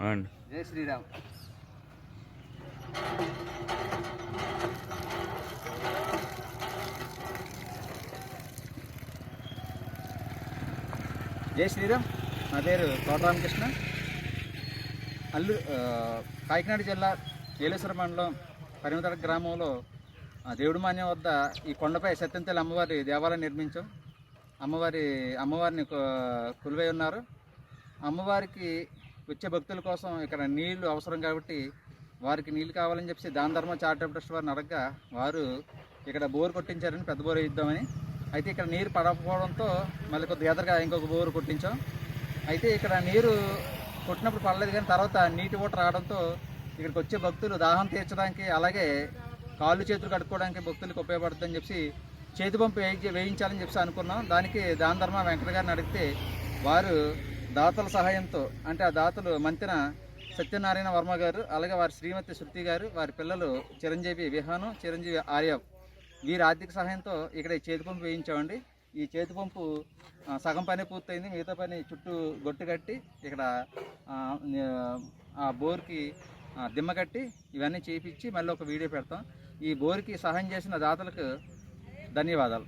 అవునండి. జై శ్రీరామ్. జై శ్రీరామ్. నా పేరు తోట రామకృష్ణ. కాకినాడ జిల్లా ఏలేశ్వరం మండలం పరిమితడ గ్రామంలో దేవుడి మాన్యం వద్ద ఈ కొండపై సత్యంతల్లి అమ్మవారి దేవాలయం నిర్మించాం. అమ్మవారిని కొలువై ఉన్నారు. అమ్మవారికి వచ్చే భక్తుల కోసం ఇక్కడ నీళ్లు అవసరం కాబట్టి వారికి నీళ్ళు కావాలని చెప్పి దాన ధర్మ చారిటబుల్ ట్రస్ట్ వారిని అడగగా వారు ఇక్కడ బోరు కొట్టించారని, పెద్ద బోరు ఇద్దామని. అయితే ఇక్కడ నీరు పడకపోవడంతో మళ్ళీ కొద్దిగా ఎదురుగా ఇంకొక బోరు కొట్టించాం. అయితే ఇక్కడ నీరు కొట్టినప్పుడు పడలేదు, కానీ తర్వాత నీటి ఊట రావడంతో ఇక్కడికి వచ్చే భక్తులు దాహం తీర్చడానికి, అలాగే కాళ్ళు చేతులు కడుక్కోవడానికి భక్తులకు ఉపయోగపడుతుందని చెప్పి చేతి పంపు వేయించాలని చెప్పి అనుకున్నాం. దానికి దాన ధర్మ వెంకట గారిని అడిగితే వారు దాతల సహాయంతో, అంటే ఆ దాతలు మంతెన సత్యనారాయణ వర్మ గారు, అలాగే వారి శ్రీమతి శృతి గారు, వారి పిల్లలు చిరంజీవి విహాను, చిరంజీవి ఆర్య, వీరి ఆర్థిక సహాయంతో ఇక్కడ ఈ చేతి పంపు వేయించామండి. ఈ చేతి పంపు సగం పని పూర్తయింది, మిగతా పని చుట్టూ గొట్టు కట్టి ఇక్కడ ఆ బోర్కి దిమ్మ కట్టి ఇవన్నీ చేయించి మళ్ళీ ఒక వీడియో పెడతాం. ఈ బోర్కి సహాయం చేసిన దాతలకు ధన్యవాదాలు.